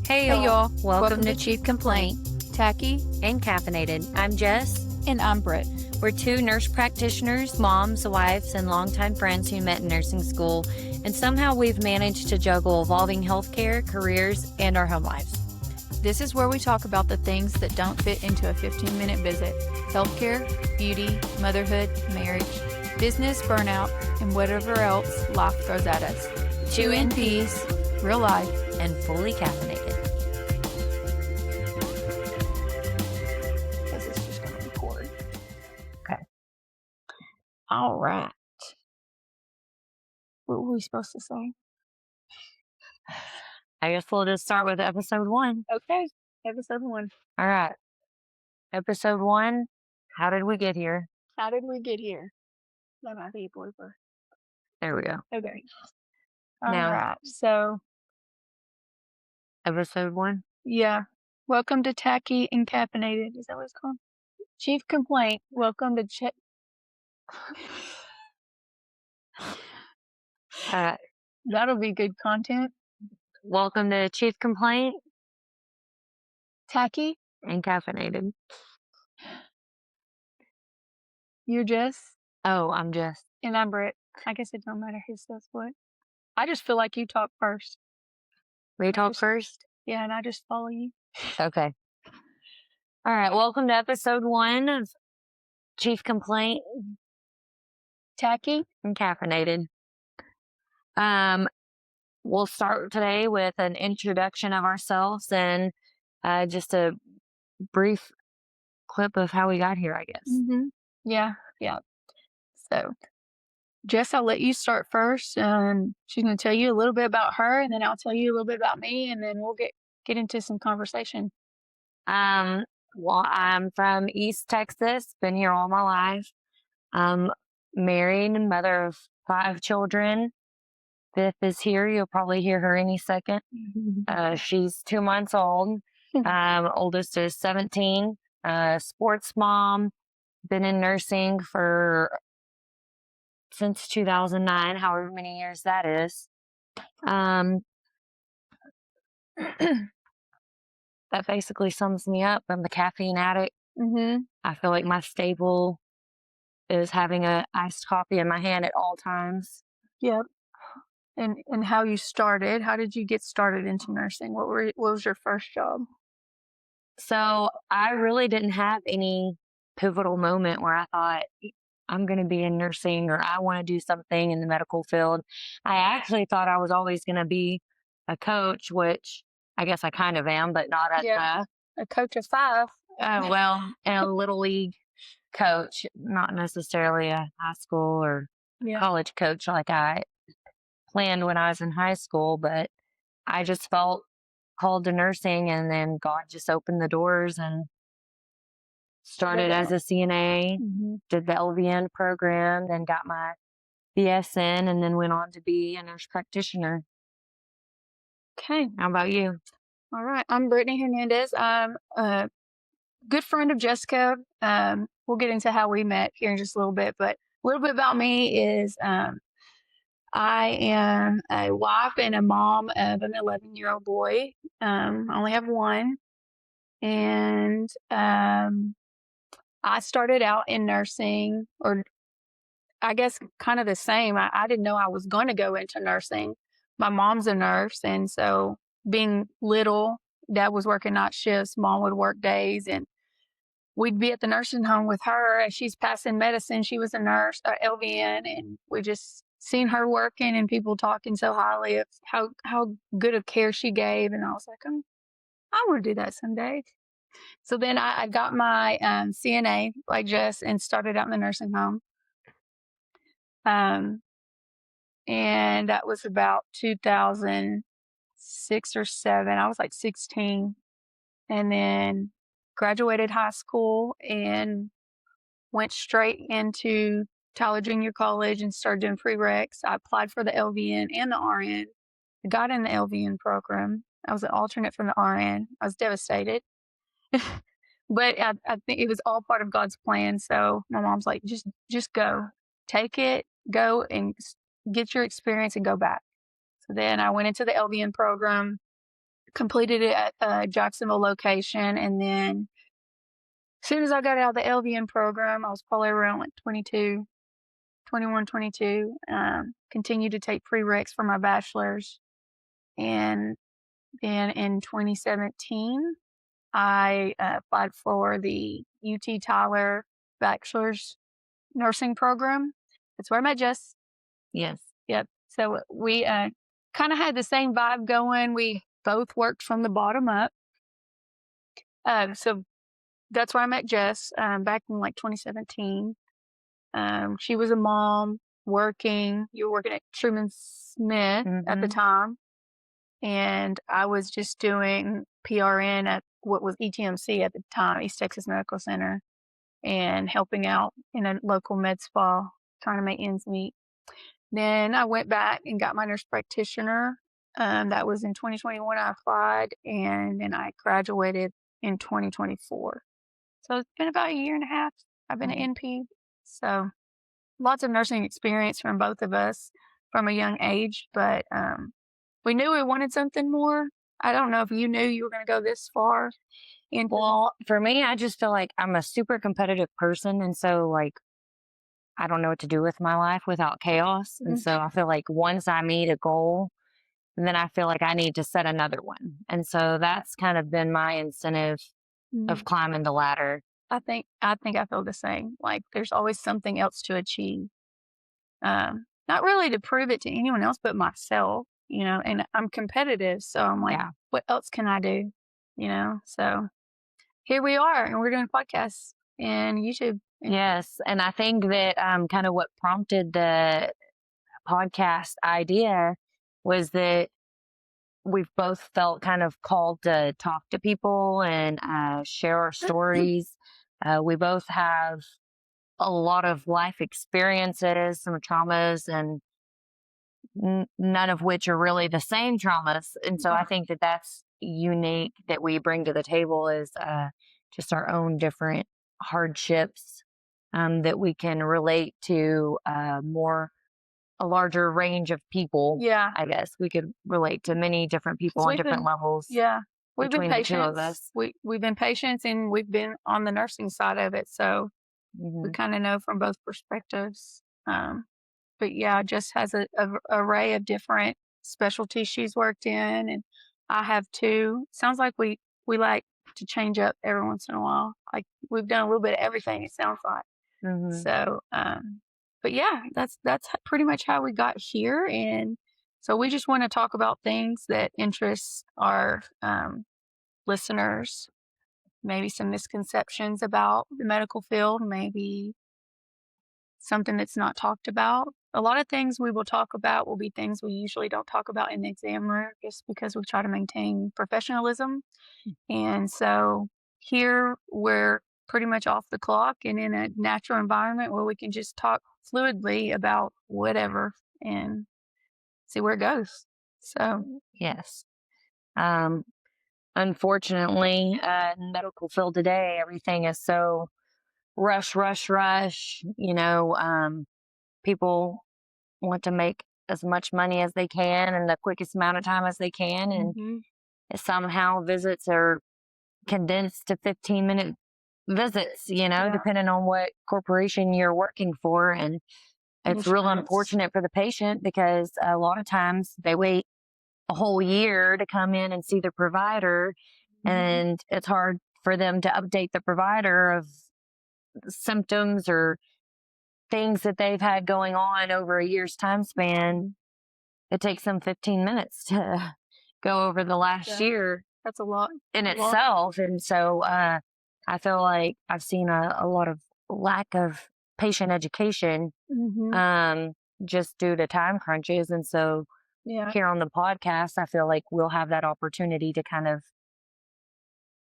Hey Hey y'all, y'all, welcome to Chief Complaint Tacky, and Caffeinated. I'm Jess. and I'm Britt. We're two nurse practitioners, moms, wives, and longtime friends who met in nursing school, and somehow we've managed to juggle evolving healthcare, careers, and our home lives. This is where we talk about the things that don't fit into a 15-minute visit: healthcare, beauty, motherhood, marriage, business, burnout, and whatever else life throws at us. Two in peace Real life. and fully caffeinated. This is just going to record. All right. What were we supposed to say? I guess we'll just start with episode 1. Okay, episode 1. All right. Episode 1, how did we get here? How did we get here? That might be a blooper. There we go. Okay. Now- All right. So, Episode 1. yeah. Welcome to Tacky and Caffeinated. Is that what it's called? Chief Complaint. Welcome to That'll be good content. Welcome to Chief Complaint Tacky. and Caffeinated. You're Jess. Oh, I'm Jess. And I'm Britt. I guess it don't matter who says what. I just feel like you talk first. We talk just- first? Yeah, and I just follow you. Okay. All right. Welcome to episode 1 of Chief Complaint Tacky. and Caffeinated. We'll start today with an introduction of ourselves and just a brief clip of how we got here, I guess. Mm-hmm. Yeah. So, Jess, I'll let you start first. She's going to tell you a little bit about her, and then I'll tell you a little bit about me, and then we'll get into some conversation. Well, I'm from East Texas, been here all my life. I'm married and mother of 5 children. 5th is here. You'll probably hear her any second. She's 2 months old. Oldest is 17. Sports mom. Been in nursing since 2009, however many years that is. That basically sums me up. I'm the caffeine addict. Mm-hmm. I feel like my staple is having a iced coffee in my hand at all times. Yep. And how you started? How did you get started into nursing? What was your first job? So I really didn't have any pivotal moment where I thought I'm going to be in nursing or I want to do something in the medical field. I actually thought I was always going to be a coach, which I guess I kind of am, but not at Yeah. A coach of 5. and a little league coach, not necessarily a high school or Yeah. college coach like I planned when I was in high school, but I just felt called to nursing, and then God just opened the doors and started as a CNA, Mm-hmm. did the LVN program, then got my BSN, and then went on to be a nurse practitioner. Okay. How about you? All right. I'm Brittany Hernandez. I'm a good friend of Jessica. We'll get into how we met here in just a little bit, but a little bit about me is I am a wife and a mom of an 11-year-old boy. I only have one. And I started out in nursing, or I guess kind of the same. I didn't know I was going to go into nursing. My mom's a nurse, and so being little, Dad was working night shifts, Mom would work days, and we'd be at the nursing home with her as she's passing medicine. She was a nurse, LVN, and we just seen her working and people talking so highly of how good of care she gave, and I was like, I want to do that someday. So then I got my CNA like Jess and started out in the nursing home. And that was about 2006 or 7. I was like 16, and then graduated high school and went straight into Tyler Junior College and started doing prereqs. I applied for the LVN and the RN. I got in the LVN program. I was an alternate from the RN. I was devastated. But I think it was all part of God's plan. So my mom's like, just go. Take it, go and get your experience and go back. So then I went into the LVN program, completed it at Jacksonville location, and then as soon as I got out of the LVN program, I was probably around like 22, 21, 22. Continued to take prereqs for my bachelor's, and then in 2017, I applied for the UT Tyler bachelor's nursing program. That's where I met Jess. Yes. Yep. So we kind of had the same vibe going. We both worked from the bottom up. So that's where I met Jess back in like 2017. She was a mom working. You were working at Truman Smith at the Mm-hmm. time. And I was just doing PRN at what was ETMC at the time, East Texas Medical Center, and helping out in a local med spa, trying to make ends meet. Then I went back and got my nurse practitioner. That was in 2021. I applied, and then I graduated in 2024. So it's been about a year and a half. I've been an NP. So lots of nursing experience from both of us from a young age, but we knew we wanted something more. I don't know if you knew you were going to go this far into. Well, for me, I just feel like I'm a super competitive person. And so, like, I don't know what to do with my life without chaos. And so I feel like once I meet a goal, then I feel like I need to set another one. And so that's kind of been my incentive of climbing the ladder. I think I feel the same. Like there's always something else to achieve. Not really to prove it to anyone else but myself, and I'm competitive, so I'm like, Yeah. what else can I do? So here we are, and we're doing podcasts and YouTube. Yes. And I think that kind of what prompted the podcast idea was that we've both felt kind of called to talk to people and share our stories. We both have a lot of life experiences, some traumas, and none of which are really the same traumas. And so I think that that's unique that we bring to the table is just our own different hardships that we can relate to a larger range of people. Yeah. I guess we could relate to many different people on different levels. Yeah. We've been between the two of patient. us. We've been patient, and we've been on the nursing side of it, so we kind of know from both perspectives. But yeah, Jess has a array of different specialties she's worked in, and I have too. Sounds like we like to change up every once in a while. Like we've done a little bit of everything. It sounds like. So, but yeah, that's pretty much how we got here, and so we just want to talk about things that interest our listeners. Maybe some misconceptions about the medical field, maybe something that's not talked about. A lot of things we will talk about will be things we usually don't talk about in the exam room just because we try to maintain professionalism. And so here we're pretty much off the clock and in a natural environment where we can just talk fluidly about whatever and see where it goes. So, Yes. Unfortunately, in the medical field today, everything is so rush, rush, rush. People want to make as much money as they can in the quickest amount of time as they can. And somehow visits are condensed to 15-minute visits, depending on what corporation you're working for. And it's real unfortunate for the patient because a lot of times they wait a whole year to come in and see the provider. And it's hard for them to update the provider of symptoms or things that they've had going on over a year's time span. It takes them 15 minutes to go over the last year. That's a lot in itself. And so I feel like I've seen a lot of lack of patient education just due to time crunches. And so here on the podcast, I feel like we'll have that opportunity to kind of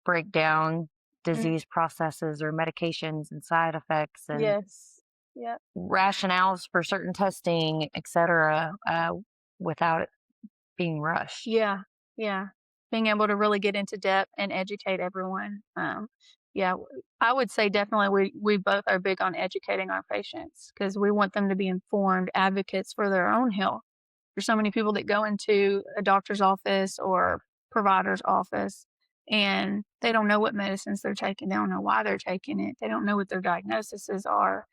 break down disease processes or medications and side effects and rationales for certain testing, et cetera, without it being rushed. Yeah. Being able to really get into depth and educate everyone. I would say definitely we both are big on educating our patients because we want them to be informed advocates for their own health. There's so many people that go into a doctor's office or provider's office and they don't know what medicines they're taking. They don't know why they're taking it. They don't know what their diagnoses are.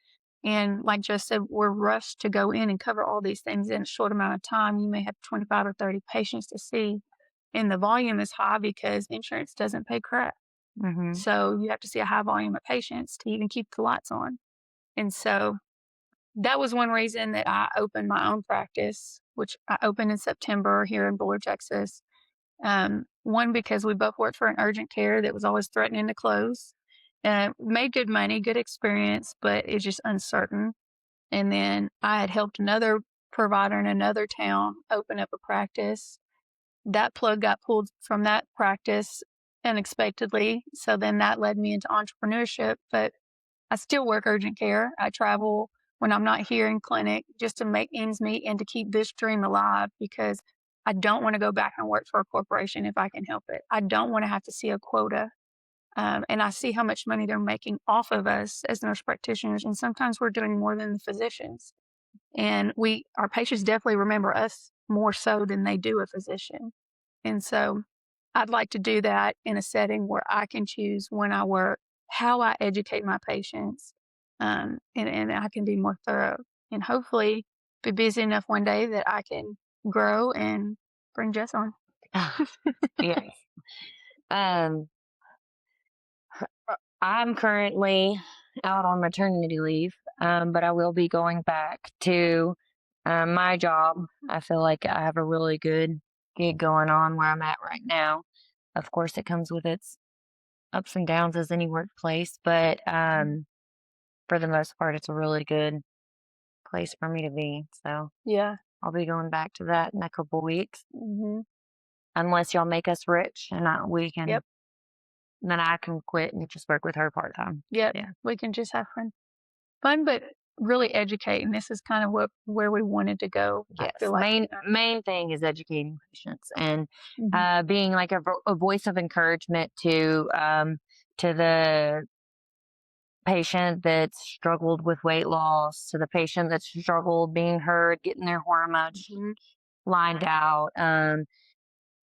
And like Jess said, we're rushed to go in and cover all these things in a short amount of time. You may have 25 or 30 patients to see, and the volume is high because insurance doesn't pay crap. Mm-hmm. So you have to see a high volume of patients to even keep the lights on. And so that was one reason that I opened my own practice, which I opened in September here in Bullard, Texas. One, because we both worked for an urgent care that was always threatening to close. Made good money, good experience, but it's just uncertain. And then I had helped another provider in another town open up a practice. That plug got pulled from that practice unexpectedly. So then that led me into entrepreneurship. But I still work urgent care. I travel when I'm not here in clinic just to make ends meet and to keep this dream alive because I don't want to go back and work for a corporation if I can help it. I don't want to have to see a quota. And I see how much money they're making off of us as nurse practitioners. And sometimes we're doing more than the physicians. And our patients definitely remember us more so than they do a physician. And so I'd like to do that in a setting where I can choose when I work, how I educate my patients, and I can be more thorough. And hopefully be busy enough one day that I can grow and bring Jess on. Yes. Um, I'm currently out on maternity leave, but I will be going back to my job. I feel like I have a really good gig going on where I'm at right now. Of course, it comes with its ups and downs as any workplace, but for the most part, it's a really good place for me to be. So Yeah. I'll be going back to that in a couple weeks, Mm-hmm. unless y'all make us rich and we can. Yep. Then I can quit and just work with her part time. Yep. Yeah. We can just have fun. Fun, but really educate. And this is kind of where we wanted to go. I Yes. feel like Main thing is educating patients and Mhm. being like a voice of encouragement to the patient that's struggled with weight loss, to the patient that's struggled being heard, getting their hormones Mhm. lined out, and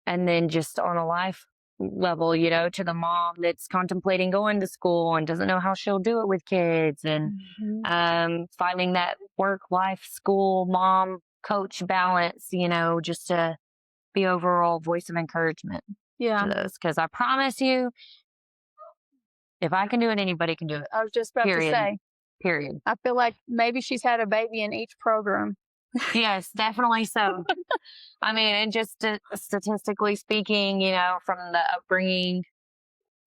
then just on a life level, to the mom that's contemplating going to school and doesn't know how she'll do it with kids, and Mhm. finding that work life school mom coach balance, just to be overall voice of encouragement to Yeah. those, because I promise you, if I can do it, anybody can do it. I was just about to Period. say, Period. I feel like maybe she's had a baby in each program. Yes, definitely so. I mean, and just statistically speaking, from the upbringing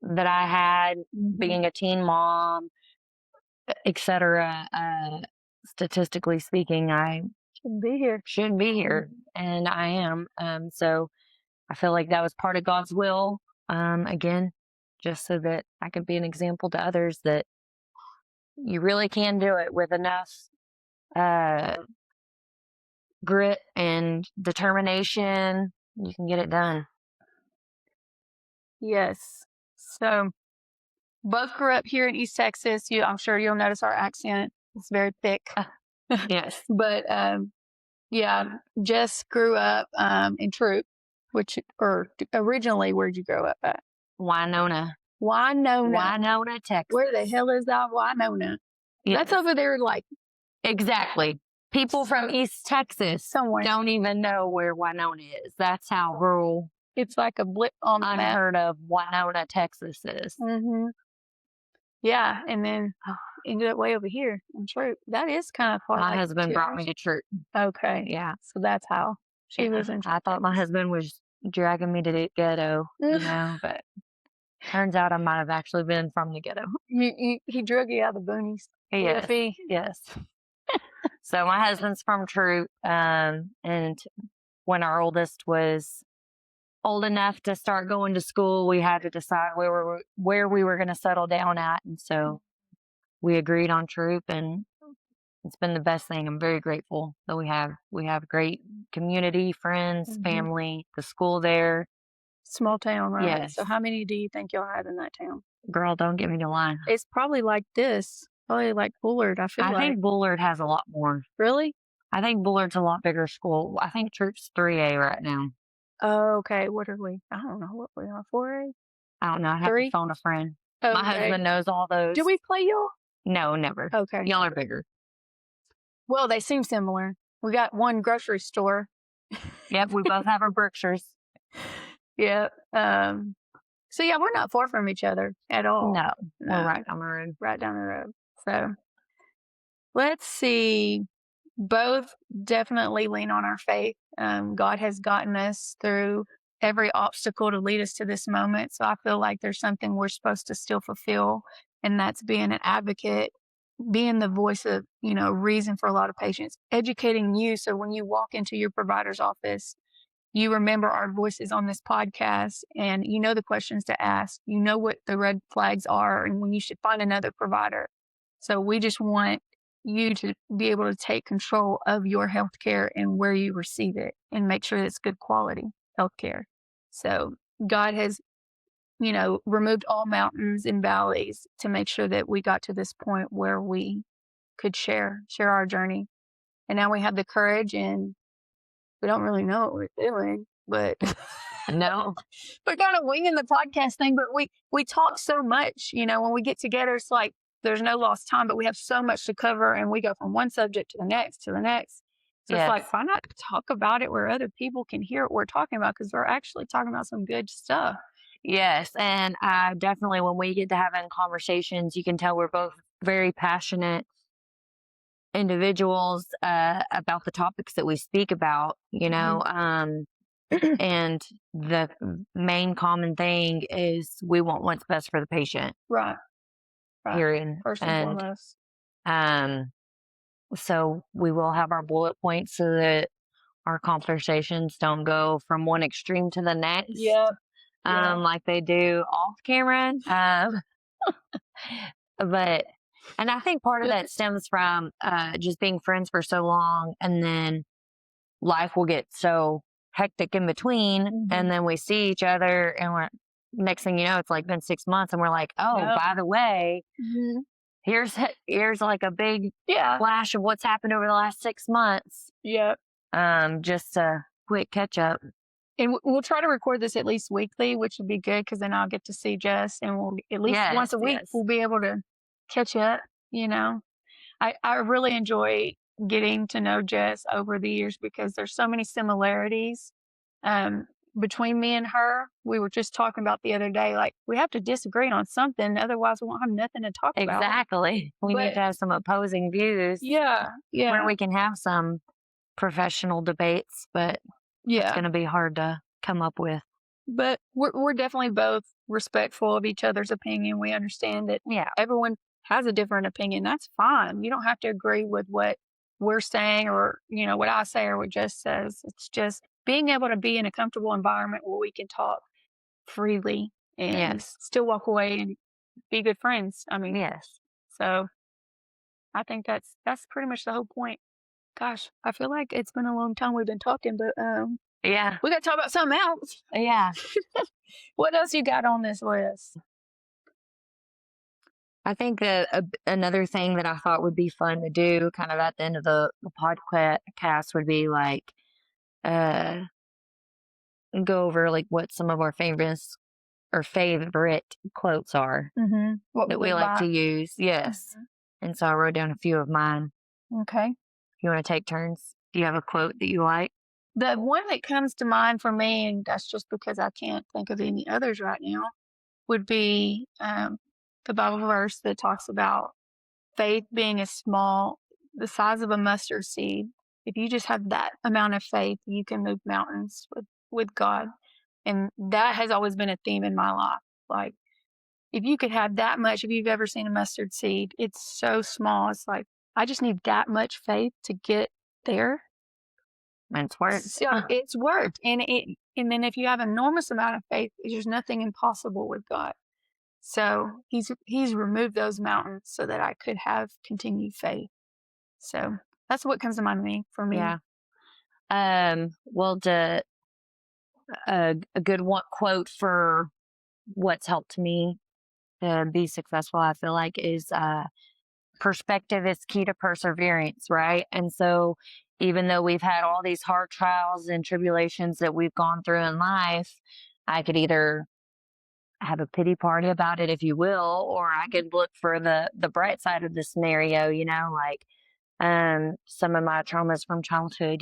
that I had, Mhm. being a teen mom, etc. Statistically speaking, I Shouldn't be here. should be here, and I am. So I feel like that was part of God's will. Again, just so that I could be an example to others that you really can do it with enough uh, grit and determination. You can get it done. Yes. So both grew up here in East Texas. I'm sure you'll notice our accent. It's very thick. Yes. But yeah, Jess grew up in Troop, originally, where'd you grow up at? Winona. Winona. Winona, Texas. Where the hell is that Winona? Yes. That's over there, like Exactly. People from East Texas somewhere. don't even know where Winona is. That's how rural, It's like a blip on the map. unheard of Winona, Texas is. Mm-hmm. Yeah, and then ended up way over here in Troop. That is kind of far. My like husband 2 brought hours. me to church. Okay, Yeah. so that's how she was in. I thought my husband was dragging me to the ghetto, but turns out I might have actually been from the ghetto. He drug you out of the boonies. Yes. Yes. So my husband's from Troop, and when our oldest was old enough to start going to school, we had to decide where we were going to settle down at, and so we agreed on Troop, and it's been the best thing. I'm very grateful that we have great community, friends, family, the school there. Small town, right? Yes. So how many do you think y'all have in that town? Girl, don't get me to lie. It's probably like this. Probably like Bullard, I feel I like. think Bullard has a lot more. Really? I think Bullard's a lot bigger school. I think Troop's 3A right now. Oh, okay. What are we? I don't know what we are. 4A? I don't know. I have to 3? phone a friend. My Okay. husband knows all Do those. we play y'all? No, never. Okay. Y'all are bigger. Well, they seem similar. We got one grocery store. Yep, we both have our Berkshires. Yeah. So yeah, we're not far from each other at all. No, we're No, right on the road. right down the road. So let's see. Both definitely lean on our faith. God has gotten us through every obstacle to lead us to this moment. So I feel like there's something we're supposed to still fulfill, and that's being an advocate, being the voice of, reason for a lot of patients, educating you. So when you walk into your provider's office, you remember our voices on this podcast and you know the questions to ask, you know what the red flags are and when you should find another provider. So we just want you to be able to take control of your healthcare and where you receive it and make sure it's good quality healthcare. So God has, removed all mountains and valleys to make sure that we got to this point where we could share our journey. And now we have the courage and we don't really know what we're doing, but No. we're kind of winging the podcast thing. But we talk so much, when we get together, it's like there's no lost time, but we have so much to cover, and we go from one subject to the next to the next. So it's like, Yes. why not talk about it where other people can hear what we're talking about? Because we're actually talking about some good stuff. Yes. And definitely, when we get to having conversations, you can tell we're both very passionate individuals about the topics that we speak about, and the main common thing is we want what's best for the patient, Right. Right. period. First and And foremost. um, so we will have our bullet points so that our conversations don't go from one extreme to the next, Yep. Yeah. like they do off camera. But, and I think part of that stems from just being friends for so long, and then life will get so hectic in between, and then we see each other, and we're next thing you know, it's like been 6 months, and we're like, oh, Yep. by the way, Mhm. here's like a big Yeah. flash of what's happened over the last 6 months. Yep. Just a quick catch up. And we'll try to record this at least weekly, which would be good because then I'll get to see Jess, and we'll at least once Yes, a week yes. we'll be able to catch up. I really enjoy getting to know Jess over the years because there's so many similarities between me and her. We were just talking about the other day, like we have to disagree on something, otherwise we won't have nothing to talk about. Exactly. We need But to have some opposing views yeah, where yeah, we can have some professional debates, but it's yeah. going to be hard to come up with. But we're definitely both respectful of each other's opinion. We understand that Yeah. everyone has a different opinion. That's fine. You don't have to agree with what we're saying or, what I say or what Jess says. It's just being able to be in a comfortable environment where we can talk freely and Yes. still walk away and be good friends. I mean, Yes. so I think that's pretty much the whole point. Gosh, I feel like it's been a long time we've been talking, but Yeah. we got to talk about something else. Yeah. What else you got on this list? I think that another thing that I thought would be fun to do kind of at the end of the podcast would be like, uh, go over like what some of our favorite quotes are What that we we live like by. to use. Yes. And so I wrote down a few of mine. Okay. You want to take turns? Do you have a quote that you like? The one that comes to mind for me, and that's just because I can't think of any others right now, would be the Bible verse that talks about faith being the size of a mustard seed. If you just have that amount of faith, you can move mountains with God. And that has always been a theme in my life. Like, if you could have that much, if you've ever seen a mustard seed, it's so small. It's like, I just need that much faith to get there. And it's worked. So it's worked. And then if you have an enormous amount of faith, there's nothing impossible with God. So he's removed those mountains so that I could have continued faith. So that's what comes to mind for me. Yeah. Well, a good one quote for what's helped me to be successful, I feel like, is perspective is key to perseverance, right? And so even though we've had all these hard trials and tribulations that we've gone through in life, I could either have a pity party about it, if you will, or I could look for the bright side of the scenario, like some of my traumas from childhood,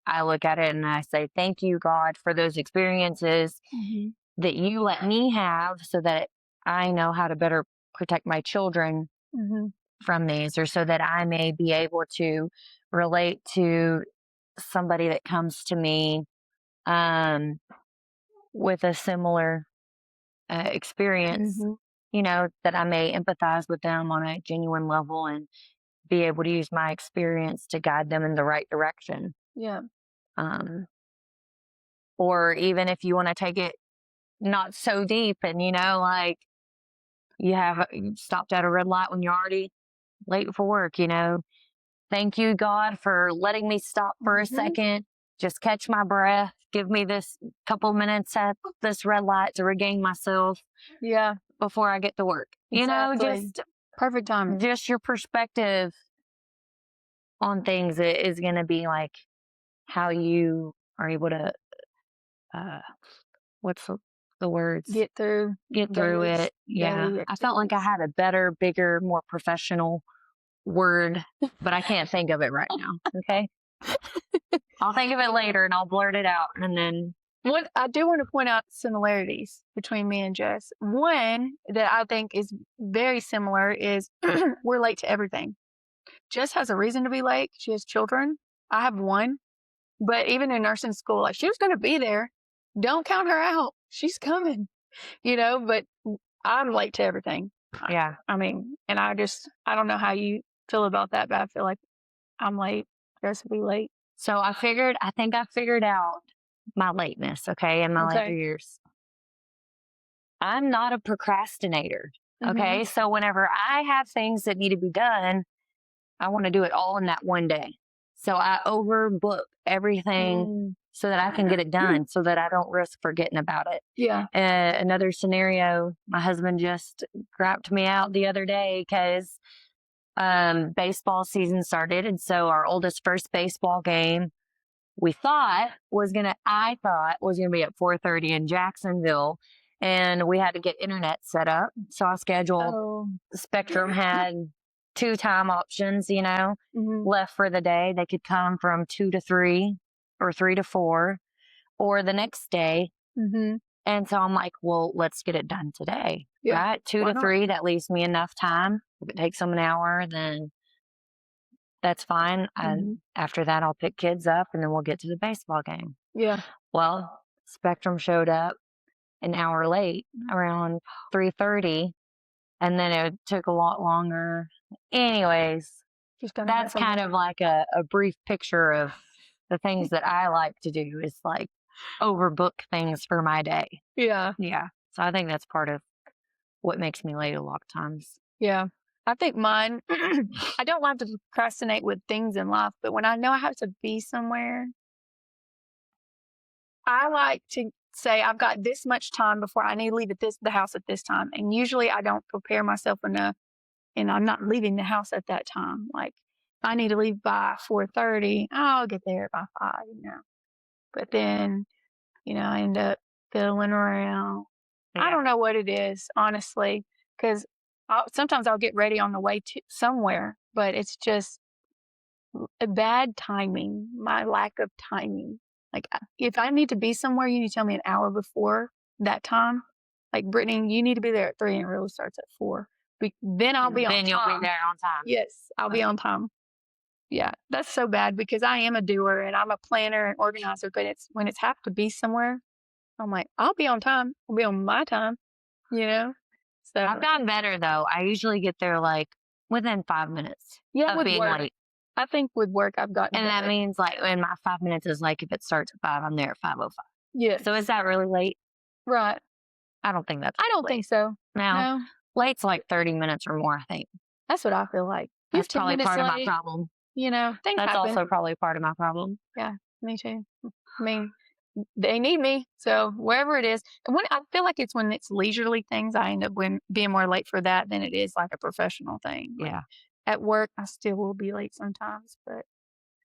I look at it and I say, thank you, God, for those experiences Mhm. that you let me have so that I know how to better protect my children Mhm. from these, or so that I may be able to relate to somebody that comes to me um, with a similar experience, Mhm. that I may empathize with them on a genuine level and be able to use my experience to guide them in the right direction. Yeah. Um, or even if you want to take it not so deep and, like you stopped at a red light when you're already late for work, thank you, God, for letting me stop for a Mhm. second, just catch my breath, give me this couple minutes at this red light to regain myself Yeah. before I get to work. Exactly. Perfect timing. Just your perspective on things is going to be like how you are able to, uh, what's the words? Get through Get through daily it. Yeah. daily I felt like I activities. had a better, bigger, more professional word, but I can't think of it right now. Okay. I'll think of it later and I'll blurt it out. And then, What I do want to point out similarities between me and Jess. One that I think is very similar is we're late to everything. Jess has a reason to be late. She has children. I have one. But even in nursing school, like she was going to be there. Don't count her out. She's coming, but I'm late to everything. yeah. I mean, and I don't know how you feel about that, but I feel like I'm late. Jess will be late. So I think I figured out my lateness. Okay. In my later Okay. years, I'm not a procrastinator. Mm-hmm. Okay. So whenever I have things that need to be done, I want to do it all in that one day. So I overbook everything Mm. so that I can get it done so that I don't risk forgetting about it. Yeah. Another scenario, my husband just grabbed me out the other day because baseball season started. And so our oldest first baseball game I thought was gonna be at 4:30 in Jacksonville, and we had to get internet set up. So I scheduled. Oh. Spectrum had two time options, Mm-hmm. left for the day. They could come from 2 to 3 or 3 to 4 or the next day. Mm-hmm. And so I'm like, well, let's get it done today, Yeah. right? Two Why to not? three, that leaves me enough time. If it takes them an hour, then that's fine. Mm-hmm. And after that, I'll pick kids up and then we'll get to the baseball game. Yeah. Well, Spectrum showed up an hour late, around 3:30, and then it took a lot longer. Anyways, Just gonna that's kind of like a brief picture of the things that I like to do is like overbook things for my day. Yeah. Yeah. So I think that's part of what makes me late a lot of times. Yeah. I think mine, I don't like to procrastinate with things in life, but when I know I have to be somewhere, I like to say I've got this much time before I need to leave the house at this time. And usually I don't prepare myself enough and I'm not leaving the house at that time. Like if I need to leave by 4:30, I'll get there by 5. But then, I end up fiddling around. I Yeah. don't know what it is, honestly, because sometimes I'll get ready on the way to somewhere, but it's just a bad timing, my lack of timing. Like, if I need to be somewhere, you need to tell me an hour before that time. Like, Brittany, you need to be there at 3 and it really starts at 4. Then I'll be on Then you'll be time. there on time. Yes, I'll be on time. Yeah, that's so bad because I am a doer and I'm a planner and organizer, but it's when it's have to be somewhere, I'm like, I'll be on time. I'll be on my time, you know? So, I've gotten better though. I usually get there like within 5 minutes yeah, of with being work. late. I think with work, I've gotten And that better. means like when my 5 minutes is like if it starts at 5, I'm there at 5:05. Yes. So is that really late? Right. I don't think that's I don't late. think so. Now, No, late's like 30 minutes or more, I think. that's what I feel like. That's 15 probably minutes part of my late, problem. things That's happen. also probably part of my problem. Yeah, me too. I mean, they need me. So wherever it is, and when I feel like it's when it's leisurely things, I end up being more late for that than it is like a professional thing. Like Yeah. at work, I still will be late sometimes, but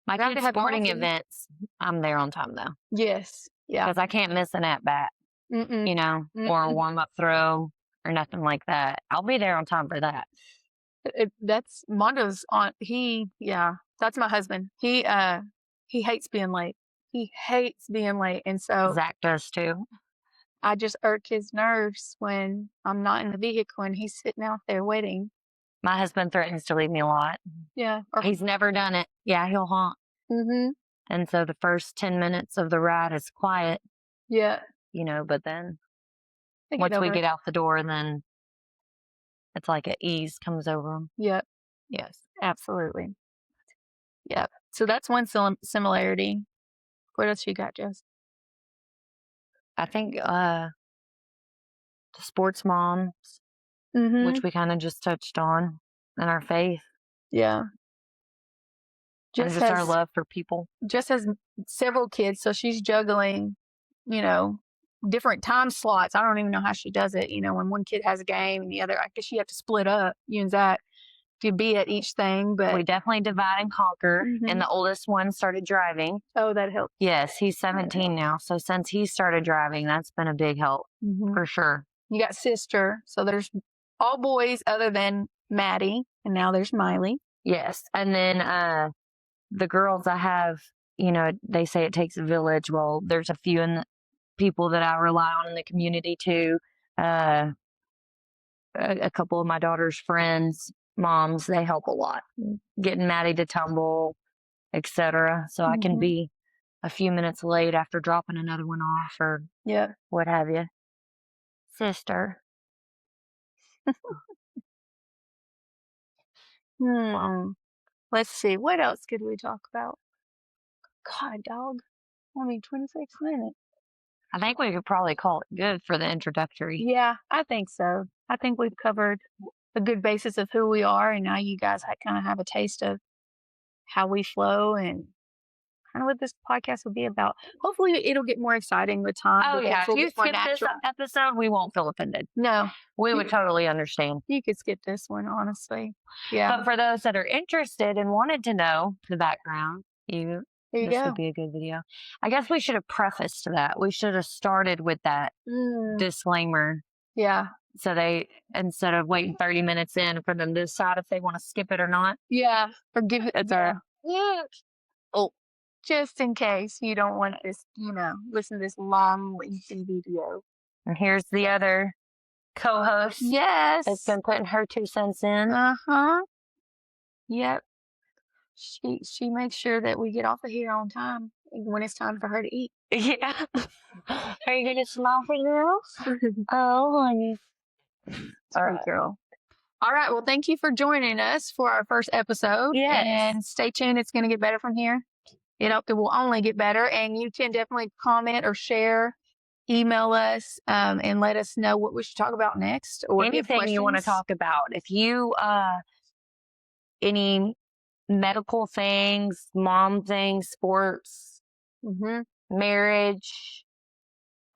My Got to kids' have sporting coffee. events, I'm there on time though, Yes. Yeah. because I can't miss an at bat, Mm-mm. you know, or a Mm-mm. warm up throw or nothing like that. I'll be there on time for that. That's Mondo's on. That's my husband. He hates being late. He hates being late, and so Zach does too. I just irk his nerves when I'm not in the vehicle and he's sitting out there waiting. My husband threatens to leave me a lot. Yeah. He's never done it. Yeah, he'll honk. Mm-hmm. And so the first 10 minutes of the ride is quiet, Yeah. you know, but then I once we over it. get out the door, then it's like an ease comes over him. Yep. Yes. Absolutely. Yep. So that's one similarity. What else you got, Jess? I think the sports moms, Mm-hmm. which we kind of just touched on, and our faith, Yeah. and just our love for people. Jess has several kids, so she's juggling, you know, different time slots. I don't even know how she does it. You know, when one kid has a game and the other, I guess you have to split up, you and Zach, to be at each thing. But We definitely divide and conquer, and the oldest one started driving. Oh, that helps. Yes, he's 17 now. So since he started driving, that's been a big help for sure. You got sister, so there's all boys other than Maddie, and now there's Miley. Yes. And then the girls I have, you know, they say it takes a village. Well, there's a few in the people that I rely on in the community too. A couple of my daughter's friends, moms, they help a lot. Getting Maddie to tumble, etc. So I can be a few minutes late after dropping another one off or what have you. Sister. Let's see. What else could we talk about? God, dog. Only 26 minutes. I think we could probably call it good for the introductory. Yeah, I think so. I think we've covered a good basis of who we are, and now you guys kind of have a taste of how we flow and kind of what this podcast will be about. Hopefully, it'll get more exciting with time. Oh, yeah. If you skip this episode, we won't feel offended. No. We would totally understand. You could skip this one, honestly. Yeah. But for those that are interested and wanted to know the background, this would be a good video. I guess we should have prefaced that. We should have started with that disclaimer. Yeah. So they, instead of waiting 30 minutes in for them to decide if they want to skip it or not. Yeah. Or give it. Yeah. Oh, just in case you don't want this, you know, listen to this long, lengthy video. And here's the other co-host. Yes. That's been putting her 2 cents in. Yep. She makes sure that we get off of here on time when it's time for her to eat. Yeah. Are you gonna smile for girls? Oh, honey. All right, girl. All right. Well, thank you for joining us for our first episode. Yes. And stay tuned. It's going to get better from here. It will only get better. And you can definitely comment or share, email us, and let us know what we should talk about next. Or anything you want to talk about. If you, any medical things, mom things, sports, marriage,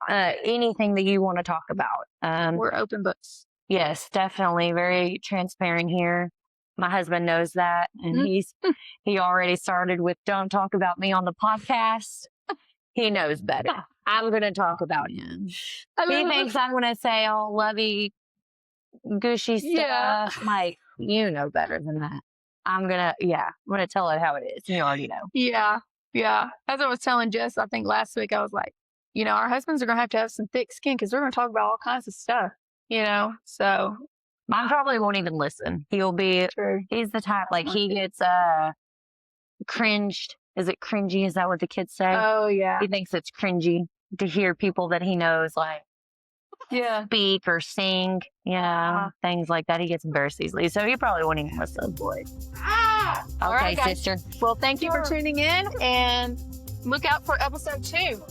anything that you want to talk about. We're open books. Yes, definitely. Very transparent here. My husband knows that, and he already started with "Don't talk about me on the podcast." He knows better. I'm going to talk about him. He thinks I'm going to say all lovey, gushy stuff. Like, you know better than that. I'm going to tell it how it is. You already know. Yeah. Yeah. As I was telling Jess, I think last week, I was like, you know, our husbands are going to have some thick skin because we're going to talk about all kinds of stuff, you know? So mine probably won't even listen. He'll be, he's the type, like he gets cringed. Is it cringy? Is that what the kids say? Oh, yeah. He thinks it's cringy to hear people that he knows like speak or sing, things like that. He gets embarrassed easily. So he probably won't even listen. Okay, all right, sister. Well, thank you for tuning in and look out for episode 2.